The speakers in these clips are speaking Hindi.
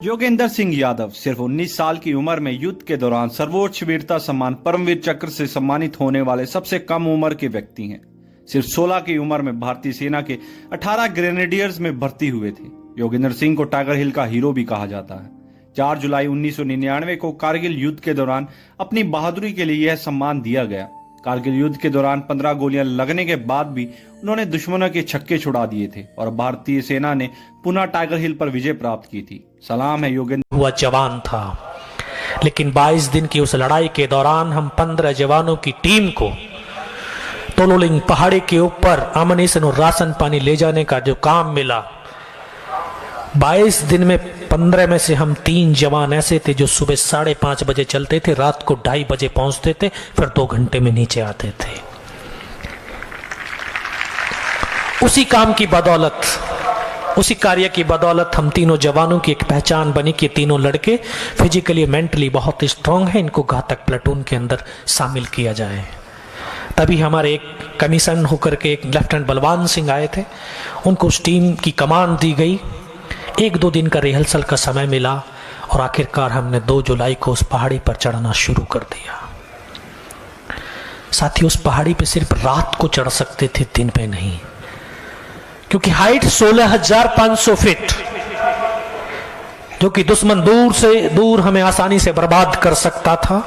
योगेंद्र सिंह यादव सिर्फ 19 साल की उम्र में युद्ध के दौरान सर्वोच्च वीरता सम्मान परमवीर चक्र से सम्मानित होने वाले सबसे कम उम्र के व्यक्ति हैं। सिर्फ 16 की उम्र में भारतीय सेना के 18 ग्रेनेडियर्स में भर्ती हुए थे। योगेंद्र सिंह को टाइगर हिल का हीरो भी कहा जाता है। 4 जुलाई 1999 को कारगिल युद्ध के दौरान अपनी बहादुरी के लिए यह सम्मान दिया गया। कारगिल युद्ध के दौरान 15 गोलियां लगने के बाद भी उन्होंने दुश्मनों के छक्के छुड़ा दिए थे और भारतीय सेना ने पुनः टाइगर हिल पर विजय प्राप्त की थी। सलाम है योगेंद्र। हुआ जवान था, लेकिन 22 दिन की उस लड़ाई के दौरान हम 15 जवानों की टीम को तोलोलिंग पहाड़ी के ऊपर अमनीसन और राशन पानी ले जाने का जो काम मिला, 22 दिन में 15 में से हम 3 जवान ऐसे थे जो सुबह 5:30 बजे चलते थे, रात को 2:30 बजे पहुंचते थे, फिर 2 घंटे में नीचे आते थे। उसी काम की बदौलत, उसी कार्य की बदौलत हम तीनों जवानों की एक पहचान बनी कि तीनों लड़के फिजिकली मेंटली बहुत स्ट्रांग हैं, इनको घातक प्लेटून के अंदर शामिल किया जाए। तभी हमारे एक कमीशन होकर के एक लेफ्टिनेंट बलवान सिंह आए थे, उनको उस टीम की कमान दी गई। 1-2 दिन का रिहर्सल का समय मिला और आखिरकार हमने 2 जुलाई को उस पहाड़ी पर चढ़ना शुरू कर दिया। साथ ही उस पहाड़ी पे सिर्फ रात को चढ़ सकते थे, दिन में नहीं, क्योंकि हाइट 16,500 फीट, जो कि दुश्मन दूर से दूर हमें आसानी से बर्बाद कर सकता था।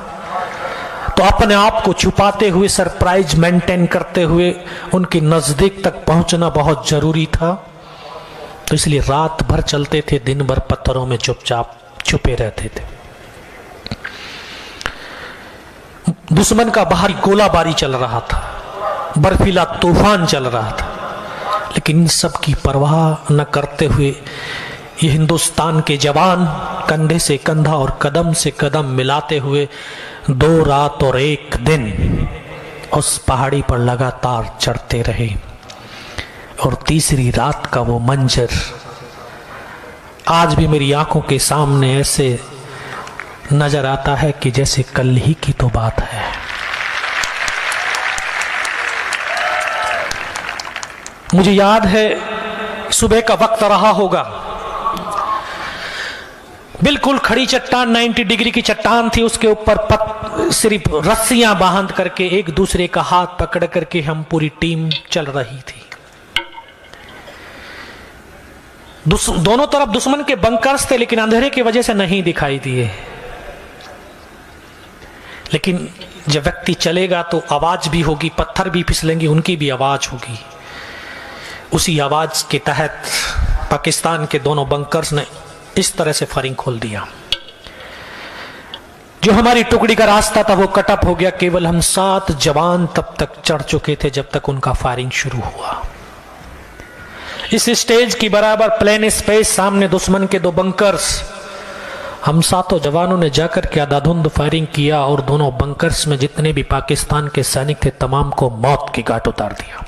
तो अपने आप को छुपाते हुए, सरप्राइज मेंटेन करते हुए उनके नजदीक तक पहुंचना बहुत जरूरी था। तो इसलिए रात भर चलते थे, दिन भर पत्थरों में चुपचाप छुपे रहते थे। दुश्मन का बाहरी गोलाबारी चल रहा था, बर्फीला तूफान चल रहा था, लेकिन इन सब की परवाह न करते हुए ये हिंदुस्तान के जवान कंधे से कंधा और कदम से कदम मिलाते हुए 2 रात और 1 दिन उस पहाड़ी पर लगातार चढ़ते रहे। और तीसरी रात का वो मंजर आज भी मेरी आंखों के सामने ऐसे नजर आता है कि जैसे कल ही की तो बात है। मुझे याद है सुबह का वक्त रहा होगा, बिल्कुल खड़ी चट्टान, 90 डिग्री की चट्टान थी, उसके ऊपर सिर्फ रस्सियां बांध करके एक दूसरे का हाथ पकड़ करके हम पूरी टीम चल रही थी। दोनों तरफ दुश्मन के बंकर्स थे, लेकिन अंधेरे की वजह से नहीं दिखाई दिए। लेकिन जब व्यक्ति चलेगा तो आवाज भी होगी, पत्थर भी फिसलेंगे, उनकी भी आवाज होगी। उसी आवाज के तहत पाकिस्तान के दोनों बंकर्स ने इस तरह से फायरिंग खोल दिया। जो हमारी टुकड़ी का रास्ता था वो कटअप हो गया। केवल हम 7 जवान तब तक चढ़ चुके थे जब तक उनका फायरिंग शुरू हुआ। इस स्टेज की बराबर प्लेन स्पेस, सामने दुश्मन के 2 बंकर्स, हम 7 जवानों ने जाकर के आधाधुंध फायरिंग किया और दोनों बंकर्स में जितने भी पाकिस्तान के सैनिक थे तमाम को मौत की घाट उतार दिया।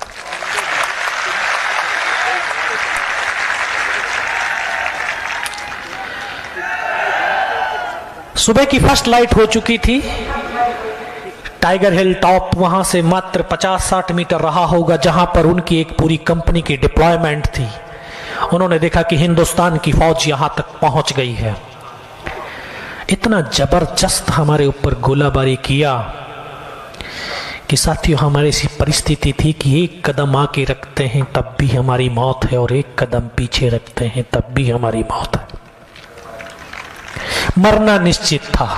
सुबह की फर्स्ट लाइट हो चुकी थी। टाइगर हिल टॉप वहां से मात्र 50-60 मीटर रहा होगा, जहां पर उनकी एक पूरी कंपनी की डिप्लॉयमेंट थी। उन्होंने देखा कि हिंदुस्तान की फौज यहां तक पहुंच गई है। इतना जबरदस्त हमारे ऊपर गोलाबारी किया कि साथियों हमारी ऐसी परिस्थिति थी कि एक कदम आके रखते हैं तब भी हमारी मौत है और एक कदम पीछे रखते हैं तब भी हमारी मौत है। मरना निश्चित था,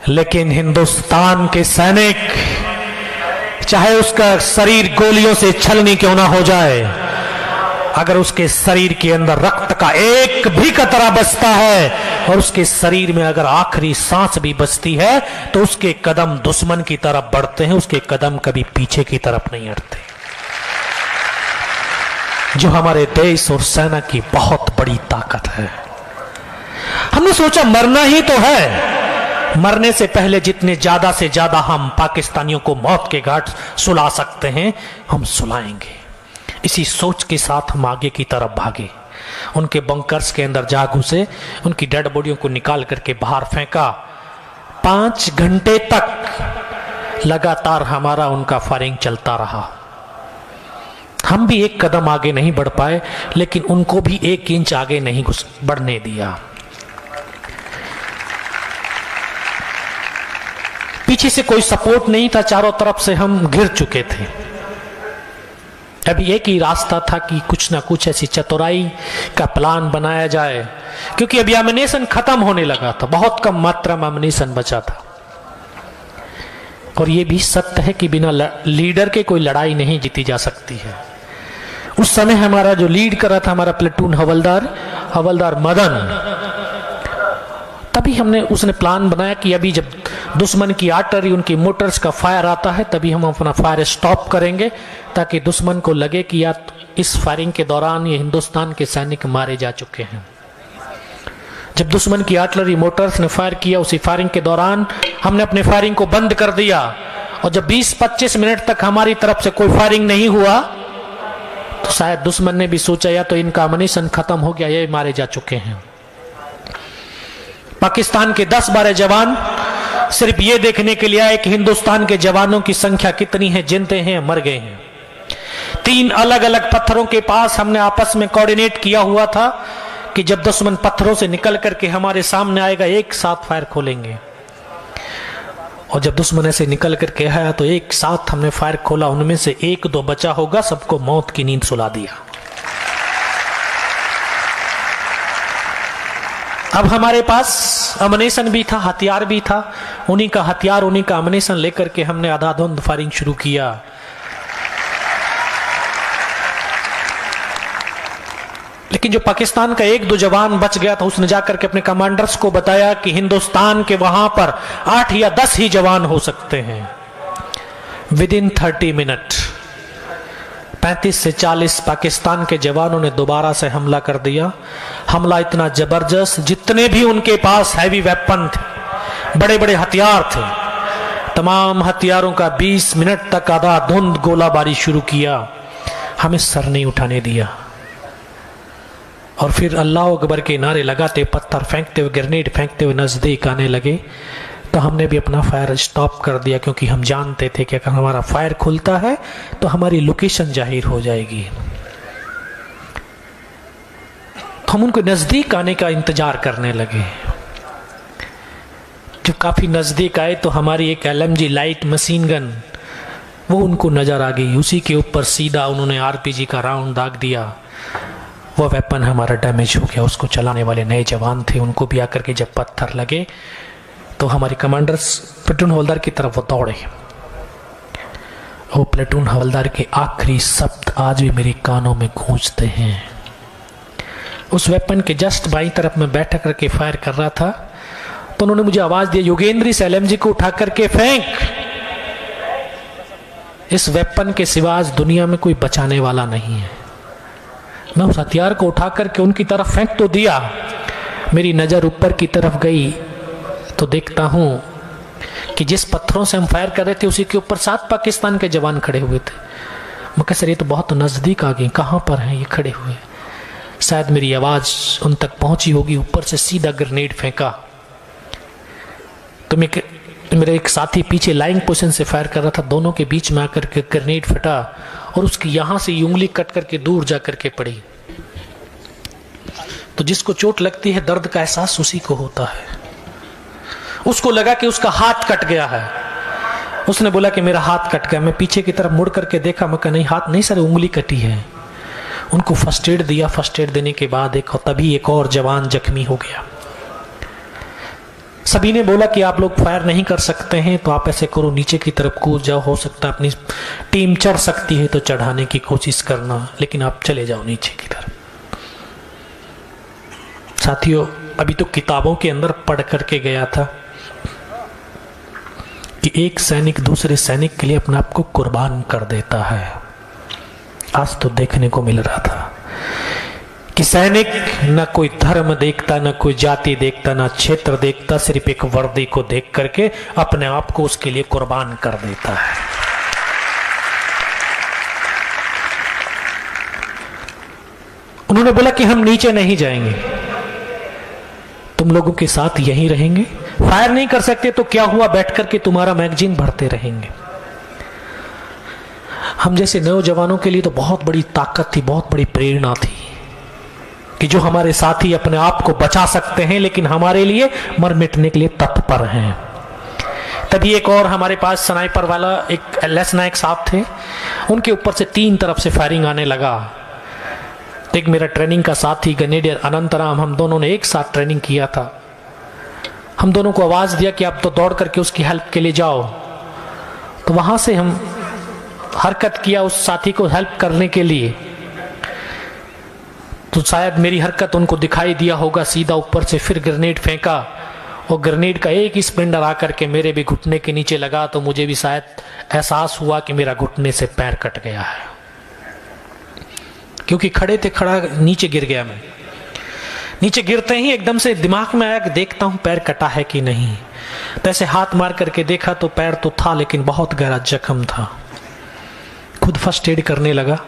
लेकिन हिंदुस्तान के सैनिक, चाहे उसका शरीर गोलियों से छलनी क्यों ना हो जाए, अगर उसके शरीर के अंदर रक्त का एक भी कतरा बचता है और उसके शरीर में अगर आखिरी सांस भी बचती है तो उसके कदम दुश्मन की तरफ बढ़ते हैं, उसके कदम कभी पीछे की तरफ नहीं हटते। जो हमारे देश और सेना की बहुत बड़ी ताकत है। हमने सोचा मरना ही तो है, मरने से पहले जितने ज्यादा से ज्यादा हम पाकिस्तानियों को मौत के घाट सुला सकते हैं हम सुलाएंगे। इसी सोच के साथ हम आगे की तरफ भागे। उनके बंकर्स के अंदर जा घुसे, उनकी डेड बॉडियों को निकाल करके बाहर फेंका। 5 घंटे तक लगातार हमारा उनका फायरिंग चलता रहा। हम भी एक कदम आगे नहीं बढ़ पाए, लेकिन उनको भी 1 इंच आगे नहीं बढ़ने दिया। पीछे से कोई सपोर्ट नहीं था, चारों तरफ से हम घिर चुके थे। अभी एक ही रास्ता था कि कुछ ना कुछ ऐसी चतुराई का प्लान बनाया जाए, क्योंकि अभी एमिनेशन खत्म होने लगा था, बहुत कम मात्रा में एमिनेशन बचा था। और ये भी सत्य है कि बिना लीडर के कोई लड़ाई नहीं जीती जा सकती है। उस समय हमारा जो लीड कर रहा था हमारा प्लेटून हवलदार मदन, तभी उसने प्लान बनाया कि अभी जब दुश्मन की आर्टरी, उनकी मोटर्स का फायर आता है, तभी हम अपना फायर स्टॉप करेंगे, ताकि दुश्मन को लगे कि या इस फायरिंग के दौरान ये हिंदुस्तान के सैनिक मारे जा चुके हैं। जब दुश्मन की आर्टलरी मोटर्स ने फायर किया, उसी फायरिंग के दौरान हमने अपने फायरिंग को बंद कर दिया। और जब 20-25 मिनट तक हमारी तरफ से कोई फायरिंग नहीं हुआ, तो शायद दुश्मन ने भी सोचा या तो इनका अमनीशन खत्म हो गया, ये मारे जा चुके हैं। पाकिस्तान के 10-12 जवान सिर्फ ये देखने के लिए आए कि हिंदुस्तान के जवानों की संख्या कितनी है, जिंदे हैं मर गए हैं। 3 अलग अलग पत्थरों के पास हमने आपस में कोऑर्डिनेट किया हुआ था कि जब दुश्मन पत्थरों से निकल करके हमारे सामने आएगा, एक साथ फायर खोलेंगे। और जब दुश्मन ऐसे निकल करके आया तो एक साथ हमने फायर खोला, उनमें से 1-2 बचा होगा, सबको मौत की नींद सुला दिया। अब हमारे पास अमनेशन भी था, हथियार भी था। उन्हीं का हथियार, उन्हीं का अमनेशन लेकर के हमने आधाधुंध फायरिंग शुरू किया। लेकिन जो पाकिस्तान का 1-2 जवान बच गया था, उसने जाकर के अपने कमांडर्स को बताया कि हिंदुस्तान के वहां पर 8 या 10 ही जवान हो सकते हैं। विदिन 30 मिनट 35 से 40 पाकिस्तान के जवानों ने दोबारा से हमला कर दिया। हमला इतना जबरदस्त, जितने भी उनके पास हैवी वेपन थे, बड़े बड़े हथियार थे, तमाम हथियारों का 20 मिनट तक आधाधुंध गोलाबारी शुरू किया। हमें सर नहीं उठाने दिया। और फिर अल्लाह अकबर के नारे लगाते, पत्थर फेंकते हुए, ग्रेनेड फेंकते हुए नजदीक आने लगे, तो हमने भी अपना फायर स्टॉप कर दिया, क्योंकि हम जानते थे कि अगर हमारा फायर खुलता है तो हमारी लोकेशन जाहिर हो जाएगी। तो हम उनको नजदीक आने का इंतजार करने लगे। जब काफी नजदीक आए तो हमारी एक LMG लाइट मशीन गन वो उनको नजर आ गई। उसी के ऊपर सीधा उन्होंने RPG का राउंड दाग दिया। वो वेपन हमारा डैमेज हो गया। उसको चलाने वाले नए जवान थे, उनको भी आकर के जब पत्थर लगे तो हमारे कमांडर्स प्लेटून हवलदार की तरफ वो दौड़े। वो प्लेटून हवलदार के आखिरी शब्द आज भी मेरे कानों में गूंजते हैं। उस वेपन के जस्ट बाईं तरफ में बैठ करके फायर कर रहा था, तो उन्होंने मुझे आवाज दी, योगेंद्र इस LMG को उठा करके फेंक। इस वेपन के सिवा आज दुनिया में कोई बचाने वाला नहीं है। मैं उस हथियार को उठा करके उनकी तरफ फेंक तो दिया। मेरी नजर ऊपर की तरफ गई तो देखता हूं कि जिस पत्थरों से हम फायर कर रहे थे उसी के ऊपर 7 पाकिस्तान के जवान खड़े हुए थे। मैं कह सर ये तो बहुत नजदीक आ गए, कहां पर हैं ये खड़े हुए? शायद मेरी आवाज उन तक पहुंची होगी। ऊपर से सीधा ग्रेनेड फेंका तो मेरे एक साथी पीछे लाइंग पोजीशन से फायर कर रहा था, दोनों के बीच में आकर के ग्रेनेड फटा और उसकी यहां से उंगली कट करके दूर जाकर के पड़ी। तो जिसको चोट लगती है दर्द का एहसास उसी को होता है। उसको लगा कि उसका हाथ कट गया है। उसने बोला कि मेरा हाथ कट गया। मैं पीछे की तरफ मुड़ करके देखा, मैं कहा नहीं हाथ नहीं सर, उंगली कटी है। उनको फर्स्ट एड दिया। फर्स्ट एड देने के बाद तभी एक और जवान जख्मी हो गया। सभी ने बोला कि आप लोग फायर नहीं कर सकते हैं तो आप ऐसे करो, नीचे की तरफ कूद जाओ, हो सकता है अपनी टीम चढ़ सकती है तो चढ़ाने की कोशिश करना, लेकिन आप चले जाओ नीचे की तरफ। साथियों, अभी तो किताबों के अंदर पढ़ करके गया था कि एक सैनिक दूसरे सैनिक के लिए अपने आप को कुर्बान कर देता है। आज तो देखने को मिल रहा था कि सैनिक न कोई धर्म देखता, न कोई जाति देखता, न क्षेत्र देखता, सिर्फ एक वर्दी को देख करके अपने आप को उसके लिए कुर्बान कर देता है। उन्होंने बोला कि हम नीचे नहीं जाएंगे, तुम लोगों के साथ यहीं रहेंगे। फायर नहीं कर सकते तो क्या हुआ, बैठ करके तुम्हारा मैगजीन भरते रहेंगे। हम जैसे नौजवानों के लिए तो बहुत बड़ी ताकत थी, बहुत बड़ी प्रेरणा थी कि जो हमारे साथी अपने आप को बचा सकते हैं लेकिन हमारे लिए मर मिटने के लिए तत्पर हैं। तभी एक और हमारे पास स्नाइपर वाला एक एलएस नायक साहब थे, उनके ऊपर से 3 तरफ से फायरिंग आने लगा। एक मेरा ट्रेनिंग का साथी ग्रेनेडियर अनंतराम, हम दोनों ने एक साथ ट्रेनिंग किया था। हम दोनों को आवाज दिया कि आप तो दौड़ करके उसकी हेल्प के लिए जाओ। तो वहां से हम हरकत किया उस साथी को हेल्प करने के लिए। तो शायद मेरी हरकत उनको दिखाई दिया होगा, सीधा ऊपर से फिर ग्रेनेड फेंका और ग्रेनेड का एक ही स्प्लिंटर आकर के मेरे भी घुटने के नीचे लगा। तो मुझे भी शायद एहसास हुआ कि मेरा घुटने से पैर कट गया है, क्योंकि खड़े थे, खड़ा नीचे गिर गया। मैं नीचे गिरते ही एकदम से दिमाग में आया कि देखता हूं पैर कटा है कि नहीं। तो ऐसे हाथ मार करके देखा तो पैर तो था लेकिन बहुत गहरा जख्म था। खुद फर्स्ट एड करने लगा।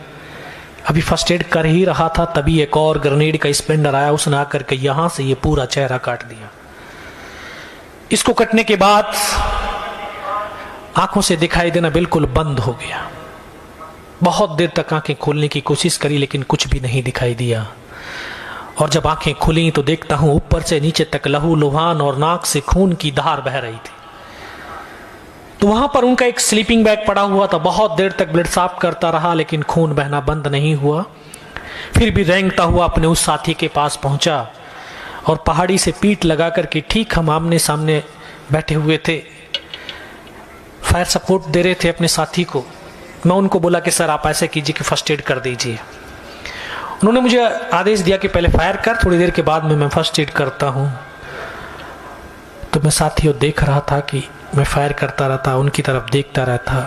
अभी फर्स्ट एड कर ही रहा था तभी एक और ग्रेनेड का स्प्लिंटर आया, उसने आकर के यहां से ये पूरा चेहरा काट दिया। इसको कटने के बाद आंखों से दिखाई देना बिल्कुल बंद हो गया। बहुत देर तक आंखें खोलने की कोशिश करी लेकिन कुछ भी नहीं दिखाई दिया। और जब आंखें खुली तो देखता हूं ऊपर से नीचे तक लहू लुहान और नाक से खून की धार बह रही थी। तो वहां पर उनका एक स्लीपिंग बैग पड़ा हुआ था। बहुत देर तक ब्लड साफ करता रहा लेकिन खून बहना बंद नहीं हुआ। फिर भी रेंगता हुआ अपने उस साथी के पास पहुंचा और पहाड़ी से पीठ लगा करके, ठीक हम आमने सामने बैठे हुए थे, फायर सपोर्ट दे रहे थे अपने साथी को। मैं उनको बोला कि सर आप ऐसे कीजिए कि फर्स्ट एड कर दीजिए। उन्होंने मुझे आदेश दिया कि पहले फायर कर, थोड़ी देर के बाद में मैं फर्स्ट एड करता हूं। तो मैं साथियों देख रहा था कि मैं फायर करता रहता, उनकी तरफ देखता रहता।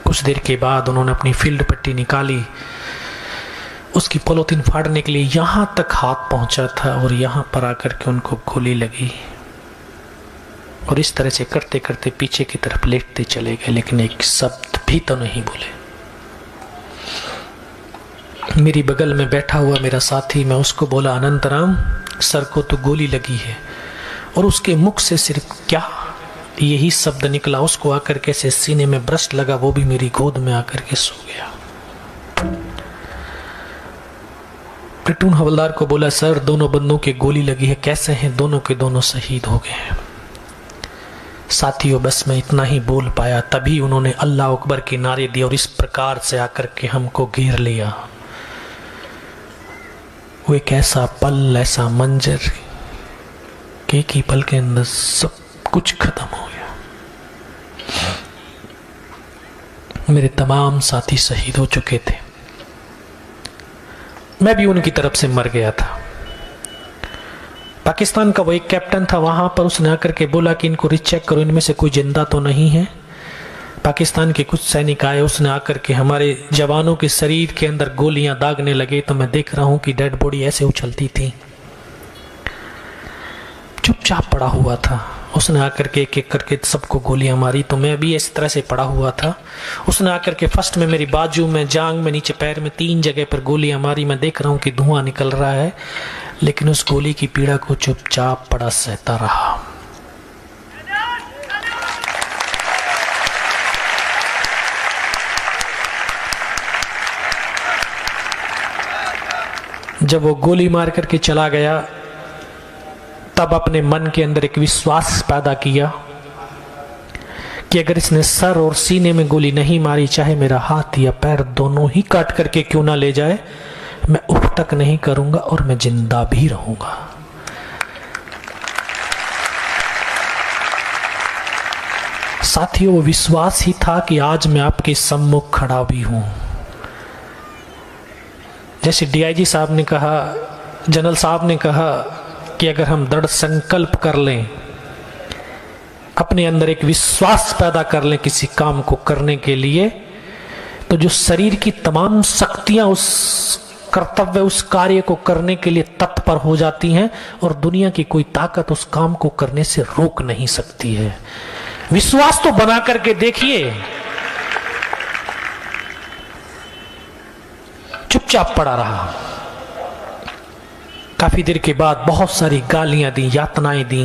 कुछ देर के बाद उन्होंने अपनी फील्ड पट्टी निकाली, उसकी पॉलिथीन फाड़ने के लिए यहां तक हाथ पहुंचा था और यहां पर आकर के उनको गोली लगी और इस तरह से करते करते पीछे की तरफ लेटते चले गए, लेकिन एक शब्द भी तो नहीं बोले। मेरी बगल में बैठा हुआ मेरा साथी, मैं उसको बोला अनंतराम सर को तो गोली लगी है, और उसके मुख से सिर्फ क्या यही शब्द निकला। उसको आकर के से सीने में ब्रश लगा, वो भी मेरी गोद में आकर के सो गया। प्लेटून हवलदार को बोला सर दोनों बंदों के गोली लगी है, कैसे हैं? दोनों के दोनों शहीद हो गए हैं। साथियों बस मैं इतना ही बोल पाया, तभी उन्होंने अल्लाह अकबर के नारे दिए और इस प्रकार से आकर के हमको घेर लिया। वो एक ऐसा पल, ऐसा मंजर कि एक ही पल के अंदर सब कुछ खत्म हो गया। मेरे तमाम साथी शहीद हो चुके थे, मैं भी उनकी तरफ से मर गया था। पाकिस्तान का वो एक कैप्टन था, वहां पर उसने आकर के बोला कि इनको रिचेक करो, इनमें से कोई जिंदा तो नहीं है। पाकिस्तान के कुछ सैनिक आए, उसने आकर के हमारे जवानों के शरीर के अंदर गोलियां दागने लगे। तो मैं देख रहा हूं कि डेड बॉडी ऐसे उछलती थी। चुपचाप पड़ा हुआ था, उसने आकर के एक एक करके सबको गोलियां मारी। तो मैं भी इस तरह से पड़ा हुआ था। उसने आकर के फर्स्ट में मेरी बाजू में, जांग में, नीचे पैर में 3 जगह पर गोलियां मारी। मैं देख रहा हूं कि धुआं निकल रहा है, लेकिन उस गोली की पीड़ा को चुपचाप पड़ा सहता रहा। जब वो गोली मार करके चला गया तब अपने मन के अंदर एक विश्वास पैदा किया कि अगर इसने सर और सीने में गोली नहीं मारी, चाहे मेरा हाथ या पैर दोनों ही काट करके क्यों ना ले जाए, मैं उफ तक नहीं करूंगा और मैं जिंदा भी रहूंगा। साथियों वो विश्वास ही था कि आज मैं आपके सम्मुख खड़ा भी हूं। जैसे डीआईजी साहब ने कहा, जनरल साहब ने कहा कि अगर हम दृढ़ संकल्प कर लें, अपने अंदर एक विश्वास पैदा कर लें किसी काम को करने के लिए, तो जो शरीर की तमाम शक्तियां उस कर्तव्य, उस कार्य को करने के लिए तत्पर हो जाती हैं और दुनिया की कोई ताकत उस काम को करने से रोक नहीं सकती है। विश्वास तो बना करके देखिए। चुपचाप पड़ा रहा। काफी देर के बाद बहुत सारी गालियां दी, यातनाएं दी।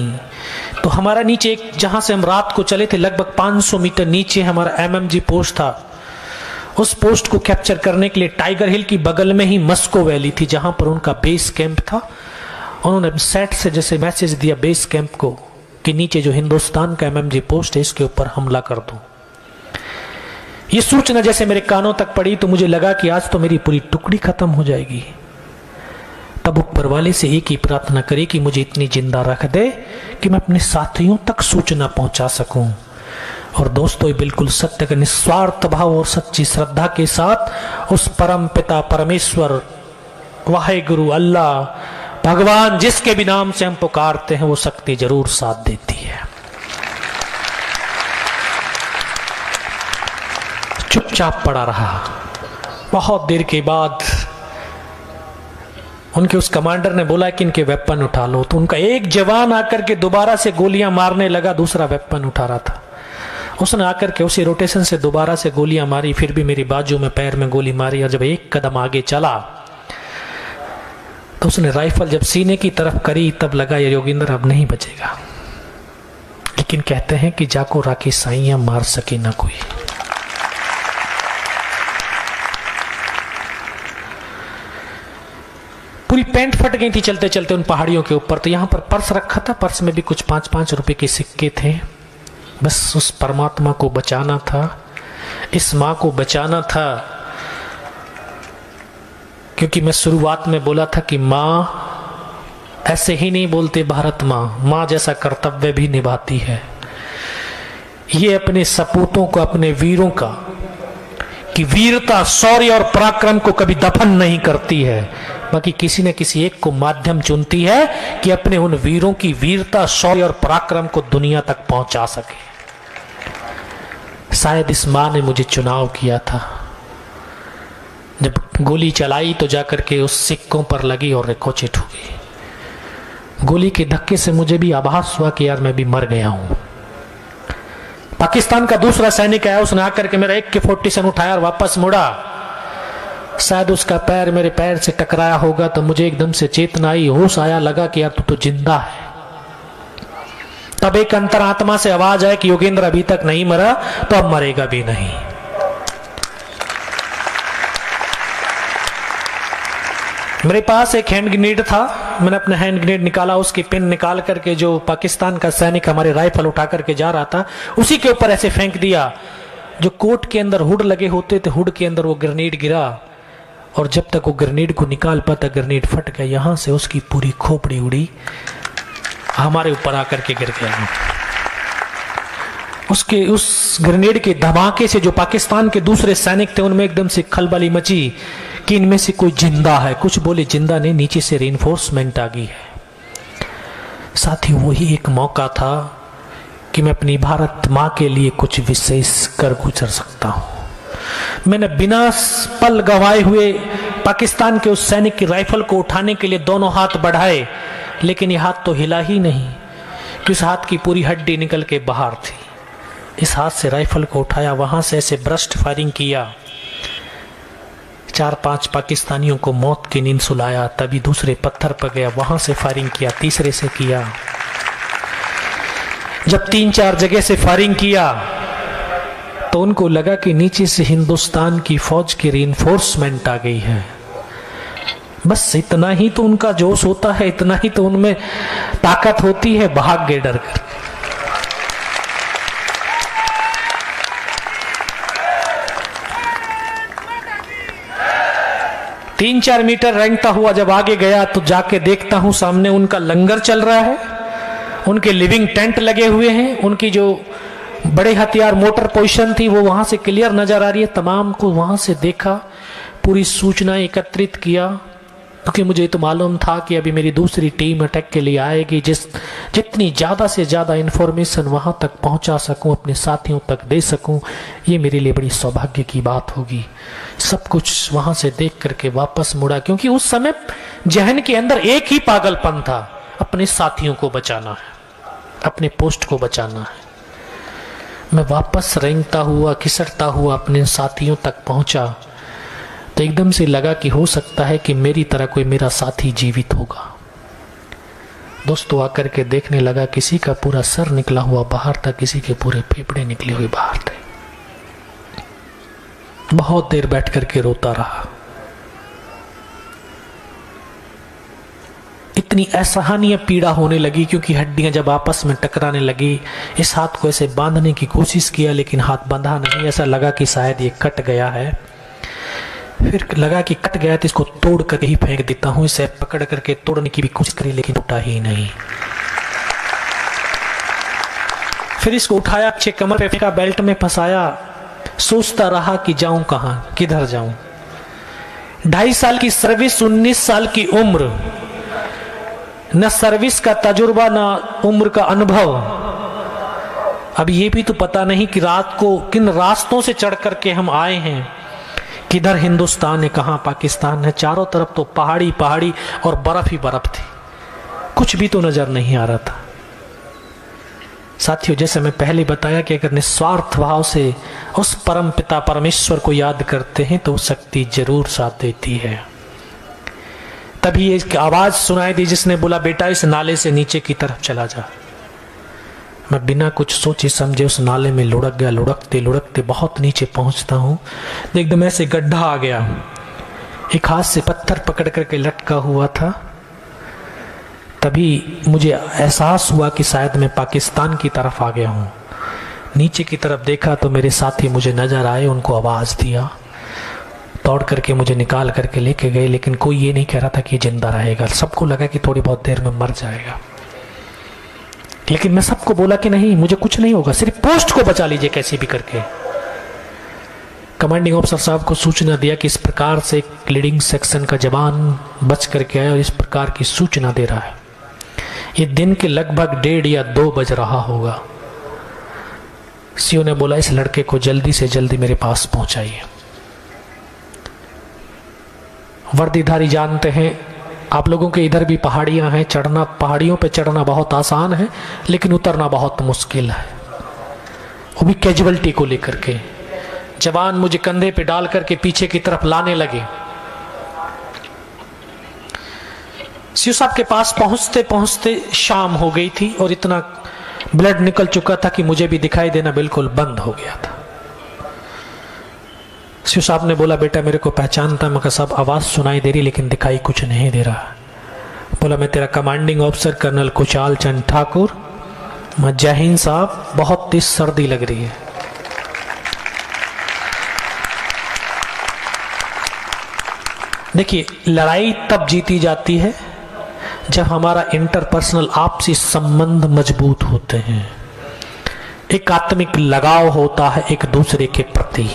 तो हमारा नीचे एक, जहां से हम रात को चले थे, लगभग 500 मीटर नीचे हमारा एमएमजी पोस्ट था उस पोस्ट को कैप्चर करने के लिए टाइगर हिल की बगल में ही मस्को वैली थी जहां पर उनका बेस कैंप था। उन्होंने सेट से जैसे मैसेज दिया बेस कैंप को कि नीचे जो हिंदुस्तान का एमएमजी पोस्ट है इसके ऊपर हमला कर दो। ये सूचना जैसे मेरे कानों तक पड़ी तो मुझे लगा कि आज तो मेरी पूरी टुकड़ी खत्म हो जाएगी। तब ऊपर वाले से एक ही प्रार्थना करी कि मुझे इतनी जिंदा रख दे कि मैं अपने साथियों तक सूचना पहुंचा सकूं। और दोस्तों ये बिल्कुल सत्य का निस्वार्थ भाव और सच्ची श्रद्धा के साथ उस परम पिता परमेश्वर वाहेगुरु अल्लाह भगवान जिसके भी नाम से हम पुकारते हैं वो शक्ति जरूर साथ देती है। चुपचाप पड़ा रहा। बहुत देर के बाद उनके उस कमांडर ने बोला कि इनके वेपन उठा लो, तो उनका एक जवान आकर के दोबारा से गोलियां मारने लगा, दूसरा वेपन उठा रहा था। उसने आकर के उसी रोटेशन से दोबारा से गोलियां मारी, फिर भी मेरी बाजू में पैर में गोली मारी। और जब एक कदम आगे चला तो उसने राइफल जब सीने की तरफ करी तब लगा ये योगेंद्र अब नहीं बचेगा। लेकिन कहते हैं कि जाको राखी साइयां मार सके ना कोई। पूरी पैंट फट गई थी चलते चलते उन पहाड़ियों के ऊपर। तो यहां पर पर्स रखा था, पर्स में भी कुछ 5-5 रुपए के सिक्के थे। बस उस परमात्मा को बचाना था, इस मां को बचाना था। क्योंकि मैं शुरुआत में बोला था कि मां ऐसे ही नहीं बोलते भारत मां, मां जैसा कर्तव्य भी निभाती है। ये अपने सपूतों को, अपने वीरों का कि वीरता शौर्य और पराक्रम को कभी दफन नहीं करती है, बाकी किसी न किसी एक को माध्यम चुनती है कि अपने उन वीरों की वीरता शौर्य और पराक्रम को दुनिया तक पहुंचा सके। शायद इस मां ने मुझे चुनाव किया था। जब गोली चलाई तो जाकर के उस सिक्कों पर लगी और रिकोचेट हो गई। गोली के धक्के से मुझे भी आभास हुआ कि यार मैं भी मर गया हूं। पाकिस्तान का दूसरा सैनिक आया, उसने आकर के मेरा AK-47 उठाया और वापस मुड़ा। शायद उसका पैर मेरे पैर से टकराया होगा तो मुझे एकदम से चेतना आई, होश आया, लगा कि यार तू तो जिंदा है। तब एक अंतरात्मा से आवाज आए कि योगेंद्र अभी तक नहीं मरा तो अब मरेगा भी नहीं। मेरे पास एक हैंड ग्रेनेड था, मैंने अपना हैंड ग्रेनेड निकाला, उसकी पिन निकाल करके जो पाकिस्तान का सैनिक हमारे राइफल उठा करके जा रहा था उसी के ऊपर ऐसे फेंक दिया। जो कोट के अंदर हुड लगे होते थे, हुड के अंदर वो ग्रेनेड गिरा और जब तक वो ग्रेनेड को निकाल पाता ग्रेनेड फट गया। यहां से उसकी पूरी खोपड़ी उड़ी, हमारे ऊपर आकर के गिर गया। उसके उस ग्रेनेड के धमाके से जो पाकिस्तान के दूसरे सैनिक थे उनमें एकदम से खलबली मची कि इनमें से कोई जिंदा है। कुछ बोले जिंदा नहीं, नीचे से रेनफोर्समेंट आ गई है। साथ ही वही एक मौका था कि मैं अपनी भारत मां के लिए कुछ विशेष कर गुजर सकता हूं। मैंने बिना पल गंवाए हुए पाकिस्तान के उस सैनिक की राइफल को उठाने के लिए दोनों हाथ बढ़ाए, लेकिन यह हाथ तो हिला ही नहीं कि उस हाथ की पूरी हड्डी निकल के बाहर थी। इस हाथ से राइफल को उठाया, वहां से ऐसे ब्रस्ट फायरिंग किया, 4-5 पाकिस्तानियों को मौत की नींद सुलाया। तभी दूसरे पत्थर पर गया, वहां से फायरिंग किया, तीसरे से किया। जब 3-4 जगह से फायरिंग किया तो उनको लगा कि नीचे से हिंदुस्तान की फौज की रीइंफोर्समेंट आ गई है। बस इतना ही तो उनका जोश होता है, इतना ही तो उनमें ताकत होती है, भाग गए डर कर। तीन 4 मीटर रेंगता हुआ जब आगे गया तो जाके देखता हूं सामने उनका लंगर चल रहा है, उनके लिविंग टेंट लगे हुए हैं, उनकी जो बड़े हथियार मोटर पोजीशन थी वो वहां से क्लियर नजर आ रही है। तमाम को वहां से देखा, पूरी सूचना एकत्रित किया, क्योंकि मुझे तो मालूम था कि अभी मेरी दूसरी टीम अटैक के लिए आएगी। जितनी ज्यादा से ज्यादा इंफॉर्मेशन वहां तक पहुंचा सकूं, अपने साथियों तक दे सकूं, ये मेरे लिए बड़ी सौभाग्य की बात होगी। सब कुछ वहां से देख करके वापस मुड़ा, क्योंकि उस समय जहन के अंदर एक ही पागलपन था, अपने साथियों को बचाना है, अपने पोस्ट को बचाना है। मैं वापस रेंगता हुआ खिसकता हुआ अपने साथियों तक पहुंचा तो एकदम से लगा कि हो सकता है कि मेरी तरह कोई मेरा साथी जीवित होगा। दोस्तों आकर के देखने लगा किसी का पूरा सर निकला हुआ बाहर था, किसी के पूरे फेफड़े निकले हुए बाहर थे। बहुत देर बैठ करके रोता रहा। इतनी असहनीय पीड़ा होने लगी क्योंकि हड्डियां जब आपस में टकराने लगी। इस हाथ को ऐसे बांधने की कोशिश किया लेकिन हाथ बंधा नहीं। ऐसा लगा कि शायद ये कट गया है। फिर लगा कि कट गया तो इसको तोड़ कर ही फेंक देता हूं। इसे पकड़ करके तोड़ने की भी कोशिश करी लेकिन टूटा ही नहीं। फिर इसको उठाया, पीछे कमर पे फेंका, बेल्ट में फंसाया। सोचता रहा कि जाऊं कहां, किधर जाऊं। 2.5 साल की सर्विस, 19 साल की उम्र, न सर्विस का तजुर्बा न उम्र का अनुभव। अब ये भी तो पता नहीं कि रात को किन रास्तों से चढ़ करके हम आए हैं, किधर हिंदुस्तान है, कहां पाकिस्तान है। चारों तरफ तो पहाड़ी पहाड़ी और बर्फ ही बर्फ थी, कुछ भी तो नजर नहीं आ रहा था। साथियों, जैसे मैं पहले बताया कि अगर निस्वार्थ भाव से उस परम पिता परमेश्वर को याद करते हैं तो शक्ति जरूर साथ देती है। तभी एक आवाज सुनाई दी जिसने बोला, बेटा इस नाले से नीचे की तरफ चला जा। मैं बिना कुछ सोचे समझे उस नाले में लुढ़क गया। लुढ़कते लुढ़कते बहुत नीचे पहुंचता हूं, एकदम ऐसे गड्ढा आ गया। एक हाथ से पत्थर पकड़ करके लटका हुआ था। तभी मुझे एहसास हुआ कि शायद मैं पाकिस्तान की तरफ आ गया हूं। नीचे की तरफ देखा तो मेरे साथी मुझे नजर आए, उनको आवाज दिया, दौड़ करके मुझे निकाल करके लेके गए। लेकिन कोई ये नहीं कह रहा था कि जिंदा रहेगा। सबको लगा कि थोड़ी बहुत देर में मर जाएगा। लेकिन मैं सबको बोला कि नहीं, मुझे कुछ नहीं होगा, सिर्फ पोस्ट को बचा लीजिए कैसे भी करके। कमांडिंग ऑफिसर साहब को सूचना दिया कि इस प्रकार से एक लीडिंग सेक्शन का जवान बच करके आया और इस प्रकार की सूचना दे रहा है। ये दिन के लगभग 1:30 या 2 बज रहा होगा। सीओ ने बोला, इस लड़के को जल्दी से जल्दी मेरे पास पहुंचाइए। वर्दीधारी जानते हैं, आप लोगों के इधर भी पहाड़ियां हैं, चढ़ना, पहाड़ियों पे चढ़ना बहुत आसान है लेकिन उतरना बहुत मुश्किल है, वो भी कैजुअलिटी को लेकर के। जवान मुझे कंधे पे डाल करके पीछे की तरफ लाने लगे। सीओ साहब के पास पहुंचते पहुंचते शाम हो गई थी और इतना ब्लड निकल चुका था कि मुझे भी दिखाई देना बिल्कुल बंद हो गया था। सीओ साहब ने बोला, बेटा मेरे को पहचानता, मगर सब आवाज सुनाई दे रही लेकिन दिखाई कुछ नहीं दे रहा। बोला, मैं तेरा commanding officer colonel Kushal Chand Thakur. मैं, जय हिंद साहब, बहुत तेज सर्दी लग रही है। देखिए, लड़ाई तब जीती जाती है जब हमारा इंटरपर्सनल आपसी संबंध मजबूत होते हैं, एक आत्मिक लगाव होता है एक दूसरे के प्रति।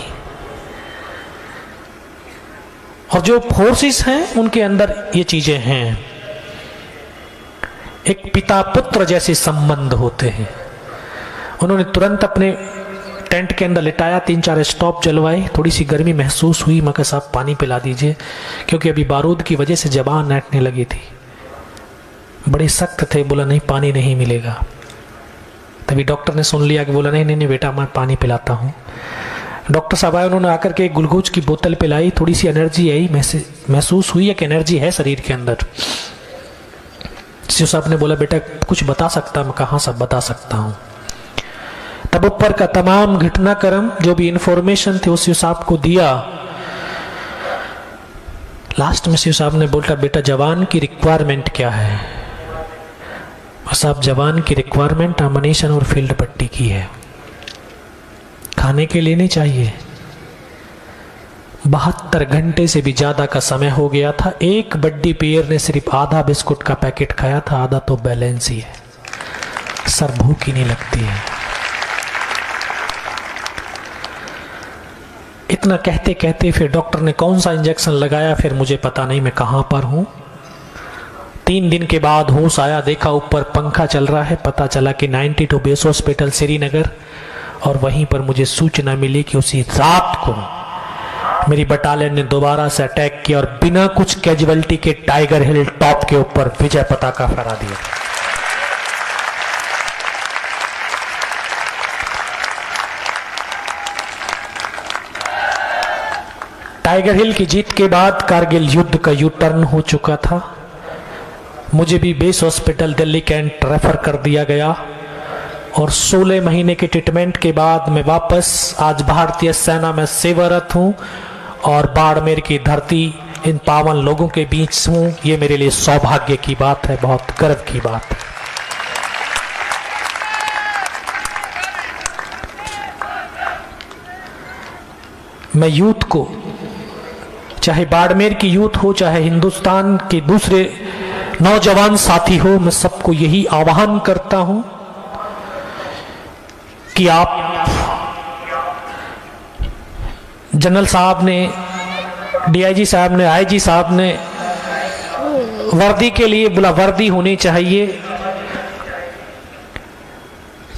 और जो फोर्सेस हैं उनके अंदर ये चीजें हैं। एक पिता पुत्र जैसे संबंध होते हैं। उन्होंने तुरंत अपने टेंट के अंदर लिटाया, 3-4 स्टॉप जलवाए। थोड़ी सी गर्मी महसूस हुई, मगर साहब पानी पिला दीजिए, क्योंकि अभी बारूद की वजह से जबान ऐंठने लगी थी, बड़े सख्त थे। बोला, नहीं पानी नहीं मिलेगा। तभी डॉक्टर ने सुन लिया कि बोला, नहीं नहीं नहीं बेटा, मैं पानी पिलाता हूँ। डॉक्टर साहब आए, उन्होंने आकर के एक ग्लूकोज की बोतल पिलाई। थोड़ी सी एनर्जी आई, महसूस हुई है कि एनर्जी है शरीर के अंदर। सीओ साहब ने बोला, बेटा कुछ बता सकता? मैं कहाँ सब बता सकता हूँ। तब ऊपर का तमाम घटनाक्रम जो भी इंफॉर्मेशन थे उस सीओ साहब को दिया। लास्ट में सीओ साहब ने बोला, बेटा जवान की रिक्वायरमेंट क्या है? साहब, जवान की रिक्वायरमेंट अमनेशन और फील्ड पट्टी की है, खाने के लिए नहीं चाहिए। 72 घंटे से भी ज्यादा का समय हो गया था। एक बड्डी पेयर ने सिर्फ आधा बिस्कुट का पैकेट खाया था, आधा तो बैलेंस ही है। सर भूख ही नहीं लगती है। इतना कहते कहते फिर डॉक्टर ने कौन सा इंजेक्शन लगाया, फिर मुझे पता नहीं मैं कहां पर हूं। 3 दिन के बाद होश आया, देखा ऊपर पंखा चल रहा है। पता चला कि 92 बेस हॉस्पिटल श्रीनगर, और वहीं पर मुझे सूचना मिली कि उसी रात को मेरी बटालियन ने दोबारा से अटैक किया और बिना कुछ कैजुअलिटी के टाइगर हिल टॉप के ऊपर विजय पताका फहरा दिया। टाइगर हिल की जीत के बाद कारगिल युद्ध का यू टर्न हो चुका था। मुझे भी base hospital Delhi cantt refer कर दिया गया और 16 महीने के ट्रीटमेंट के बाद मैं वापस आज भारतीय सेना में सेवारत हूं और बाड़मेर की धरती इन पावन लोगों के बीच हूं। ये मेरे लिए सौभाग्य की बात है, बहुत गर्व की बात है। मैं यूथ को, चाहे बाड़मेर की यूथ हो, चाहे हिंदुस्तान के दूसरे नौजवान साथी हो, मैं सबको यही आह्वान करता हूं कि आप, जनरल साहब ने, डीआईजी साहब ने, आईजी साहब ने वर्दी के लिए बोला वर्दी होनी चाहिए।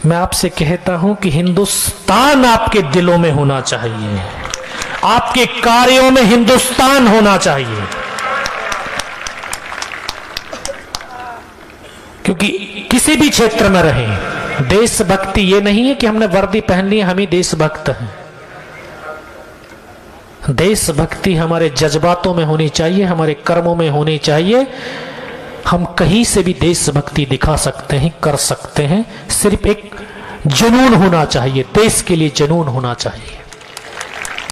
मैं आपसे कहता हूं कि हिंदुस्तान आपके दिलों में होना चाहिए, आपके कार्यों में हिंदुस्तान होना चाहिए। क्योंकि किसी भी क्षेत्र में रहें, देशभक्ति ये नहीं है कि हमने वर्दी पहन ली हम ही देशभक्त हैं। देशभक्ति हमारे जज्बातों में होनी चाहिए, हमारे कर्मों में होनी चाहिए। हम कहीं से भी देशभक्ति दिखा सकते हैं, कर सकते हैं। सिर्फ एक जुनून होना चाहिए, देश के लिए जुनून होना चाहिए।